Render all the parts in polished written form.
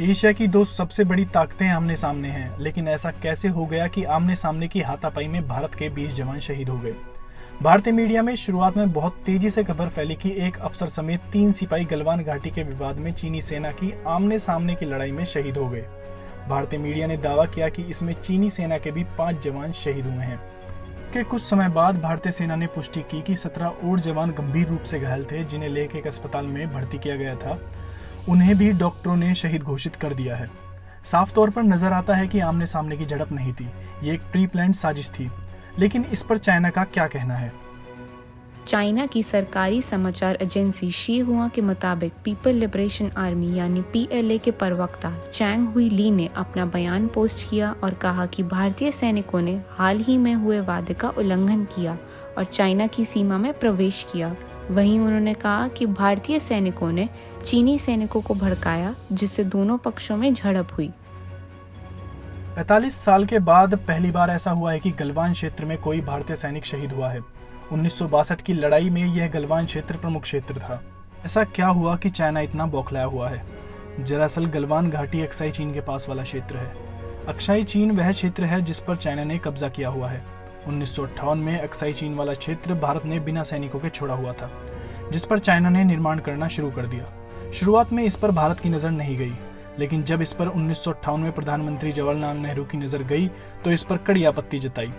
Asia की दो सबसे बड़ी ताकतें आमने सामने हैं, लेकिन ऐसा कैसे हो गया कि आमने सामने की हाथापाई में भारत के 20 जवान शहीद हो गए। भारतीय मीडिया में शुरुआत में बहुत तेजी से खबर फैली कि एक अफसर समेत 3 सिपाही गलवान घाटी के विवाद में चीनी सेना की आमने सामने की लड़ाई में शहीद हो गए। भारतीय मीडिया ने दावा किया कि इसमें चीनी सेना के भी 5 जवान शहीद हुए हैं। के कुछ समय बाद भारतीय सेना ने पुष्टि की कि 17 और जवान गंभीर रूप से घायल थे, जिन्हें लेह के अस्पताल में भर्ती किया गया था। उन्हें भी डॉक्टरों ने शहीद घोषित कर दिया है। साफ तौर पर नजर आता है कि आमने सामने की झड़प नहीं थी, ये एक प्री प्लान्ड साजिश थी। लेकिन इस पर चाइना का क्या कहना है? चाइना की सरकारी समाचार एजेंसी शीहुआ के मुताबिक पीपल लिबरेशन आर्मी यानी PLA के प्रवक्ता चैंग हुई ली ने अपना बयान पोस्ट किया और कहा कि भारतीय सैनिकों ने हाल ही में हुए वादे का उल्लंघन किया और चाइना की सीमा में प्रवेश किया। वहीं उन्होंने कहा कि भारतीय सैनिकों ने चीनी सैनिकों को भड़काया, जिससे दोनों पक्षों में झड़प हुई। 45 साल के बाद पहली बार ऐसा हुआ है कि गलवान क्षेत्र में कोई भारतीय सैनिक शहीद हुआ है। 1962 की लड़ाई में यह गलवान क्षेत्र प्रमुख क्षेत्र था। ऐसा क्या हुआ कि चाइना इतना बौखलाया हुआ है? दरअसल गलवान घाटी अक्साई चीन के पास वाला क्षेत्र है। अक्साई चीन वह क्षेत्र है जिस पर चाइना ने कब्जा किया हुआ है। 1958 में अक्साई चीन वाला क्षेत्र भारत ने बिना सैनिकों के छोड़ा हुआ था, जिस पर चाइना ने निर्माण करना शुरू कर दिया। शुरुआत में इस पर भारत की नजर नहीं गई, लेकिन जब इस पर 1958 में प्रधानमंत्री जवाहरलाल नेहरू की नजर गई तो इस पर कड़ी आपत्ति जताई।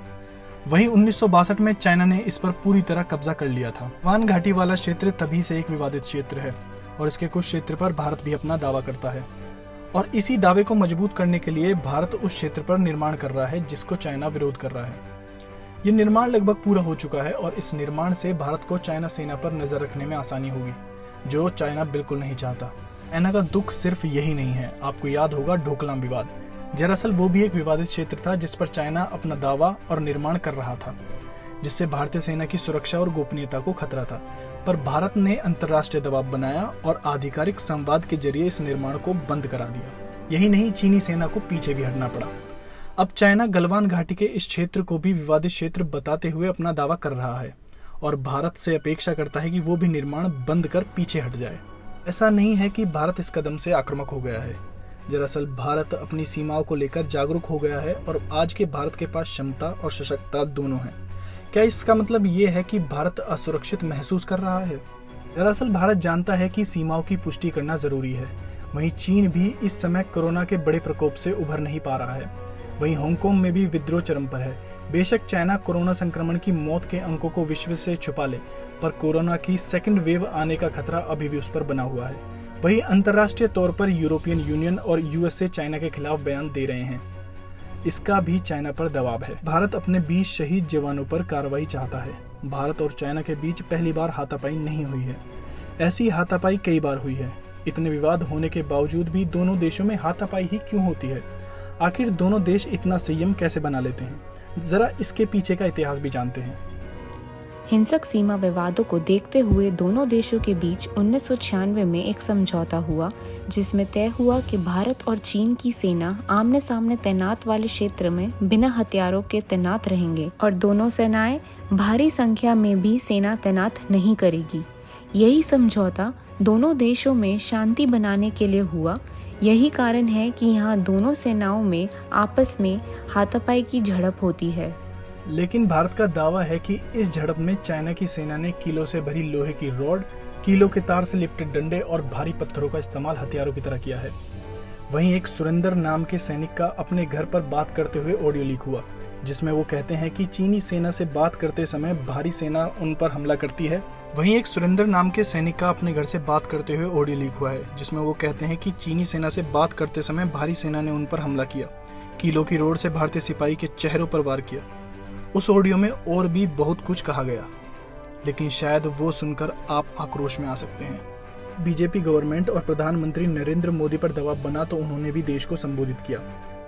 वहीं 1962 में चाइना ने इस पर पूरी तरह कब्जा कर लिया था। गलवान घाटी वाला क्षेत्र तभी से एक विवादित क्षेत्र है और इसके कुछ क्षेत्र पर भारत भी अपना दावा करता है, और इसी दावे को मजबूत करने के लिए भारत उस क्षेत्र पर निर्माण कर रहा है जिसको चाइना विरोध कर रहा है। ये निर्माण लगभग पूरा हो चुका है और इस निर्माण से भारत को चाइना सेना पर नजर रखने में आसानी होगी, जो चाइना बिल्कुल नहीं चाहता। चाइना का दुख सिर्फ यही नहीं है। आपको याद होगा डोकलाम विवाद। दरअसल वो भी एक विवादित क्षेत्र था जिस पर चाइना अपना दावा और निर्माण कर रहा था, जिससे भारतीय सेना की सुरक्षा और गोपनीयता को खतरा था। पर भारत ने अंतर्राष्ट्रीय दबाव बनाया और आधिकारिक संवाद के जरिए इस निर्माण को बंद करा दिया। यही नहीं, चीनी सेना को पीछे भी हटना पड़ा। अब चाइना गलवान घाटी के इस क्षेत्र को भी विवादित क्षेत्र बताते हुए अपना दावा कर रहा है और भारत से अपेक्षा करता है कि वो भी निर्माण बंद कर पीछे हट जाए। ऐसा नहीं है कि भारत इस कदम से आक्रामक हो गया है। दरअसल भारत अपनी सीमाओं को लेकर जागरूक हो गया है और आज के भारत के पास क्षमता और सशक्तता दोनों है। क्या इसका मतलब ये है कि भारत असुरक्षित महसूस कर रहा है? दरअसल भारत जानता है कि सीमाओं की पुष्टि करना जरूरी है। वहीं चीन भी इस समय कोरोना के बड़े प्रकोप से उभर नहीं पा रहा है। वहीं हांगकांग में भी विद्रोह चरम पर है। बेशक चाइना कोरोना संक्रमण की मौत के अंकों को विश्व से छुपा ले, पर कोरोना की सेकंड वेव आने का खतरा अभी भी उस पर बना हुआ है। वहीं अंतर्राष्ट्रीय तौर पर यूरोपियन यूनियन और USA चाइना के खिलाफ बयान दे रहे हैं। इसका भी चाइना पर दबाव है। भारत अपने 20 शहीद जवानों पर कार्रवाई चाहता है। भारत और चाइना के बीच पहली बार हाथापाई नहीं हुई है। ऐसी हाथापाई कई बार हुई है। इतने विवाद होने के बावजूद भी दोनों देशों में हाथापाई ही क्यों होती है? आखिर दोनों देश इतना संयम कैसे बना लेते हैं? जरा इसके पीछे का इतिहास भी जानते हैं। हिंसक सीमा विवादों को देखते हुए दोनों देशों के बीच 1996 में एक समझौता हुआ, जिसमें तय हुआ कि भारत और चीन की सेना आमने सामने तैनात वाले क्षेत्र में बिना हथियारों के तैनात रहेंगे और दोनों सेनाएं भारी संख्या में भी सेना तैनात नहीं करेगी। यही समझौता दोनों देशों में शांति बनाने के लिए हुआ। यही कारण है कि यहाँ दोनों सेनाओं में आपस में हाथापाई की झड़प होती है। लेकिन भारत का दावा है कि इस झड़प में चाइना की सेना ने किलो से भरी लोहे की रॉड, किलो के तार से लिपटे डंडे और भारी पत्थरों का इस्तेमाल हथियारों की तरह किया है। वहीं एक सुरेंद्र नाम के सैनिक का अपने घर पर बात करते हुए ऑडियो लीक हुआ, जिसमें वो कहते हैं कि चीनी सेना से बात करते समय भारी सेना उन पर हमला करती है। वहीं एक सुरेंद्र नाम के सैनिक का अपने घर से बात करते हुए ऑडियो लीक हुआ है, जिसमें वो कहते हैं कि चीनी सेना से बात करते समय भारी सेना ने उन पर हमला किया, किलो की रोड से भारतीय सिपाही के चेहरों पर वार किया। उस ऑडियो में और भी बहुत कुछ कहा गया, लेकिन शायद वो सुनकर आप आक्रोश में आ सकते हैं। बीजेपी गवर्नमेंट और प्रधानमंत्री नरेंद्र मोदी पर दबाव बना तो उन्होंने भी देश को संबोधित किया,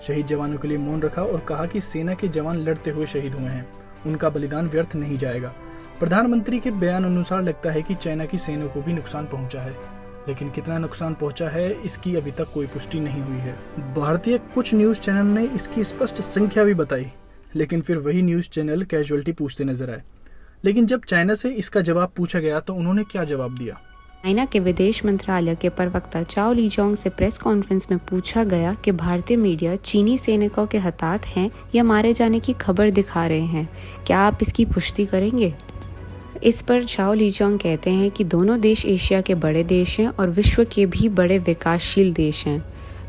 शहीद जवानों के लिए मौन रखा और कहा कि सेना के जवान लड़ते हुए शहीद हुए हैं, उनका बलिदान व्यर्थ नहीं जाएगा। प्रधानमंत्री के बयान अनुसार लगता है कि चाइना की सेना को भी नुकसान पहुंचा है, लेकिन कितना नुकसान पहुंचा है इसकी अभी तक कोई पुष्टि नहीं हुई है। भारतीय कुछ न्यूज चैनल ने इसकी स्पष्ट संख्या भी बताई, लेकिन फिर वही न्यूज चैनल कैजुअलिटी पूछते नजर आए। लेकिन जब चाइना से इसका जवाब पूछा गया तो उन्होंने क्या जवाब दिया? चाइना के विदेश मंत्रालय के प्रवक्ता चाओ लीजोंग से प्रेस कॉन्फ्रेंस में पूछा गया कि भारतीय मीडिया चीनी सैनिकों के हताहत हैं या मारे जाने की खबर दिखा रहे हैं, क्या आप इसकी पुष्टि करेंगे? इस पर चाओ लीजोंग कहते हैं कि दोनों देश एशिया के बड़े देश हैं और विश्व के भी बड़े विकासशील देश हैं।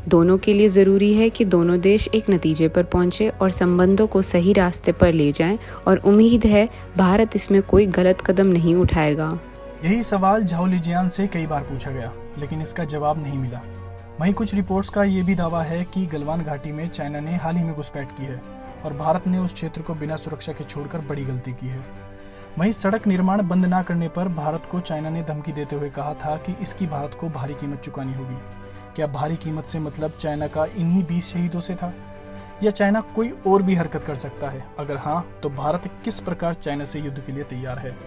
दोनों के लिए ज़रूरी है कि दोनों देश एक नतीजे पर पहुंचे और संबंधों को सही रास्ते पर ले जाएं, और उम्मीद है भारत इसमें कोई गलत कदम नहीं उठाएगा। यही सवाल झाओ लिजियान से कई बार पूछा गया, लेकिन इसका जवाब नहीं मिला। वहीं कुछ रिपोर्ट्स का ये भी दावा है कि गलवान घाटी में चाइना ने हाल ही में घुसपैठ की है और भारत ने उस क्षेत्र को बिना सुरक्षा के छोड़कर बड़ी गलती की है। वहीं सड़क निर्माण बंद न करने पर भारत को चाइना ने धमकी देते हुए कहा था कि इसकी भारत को भारी कीमत चुकानी होगी। क्या भारी कीमत से मतलब चाइना का इन्हीं 20 शहीदों से था, या चाइना कोई और भी हरकत कर सकता है? अगर हाँ, तो भारत किस प्रकार चाइना से युद्ध के लिए तैयार है?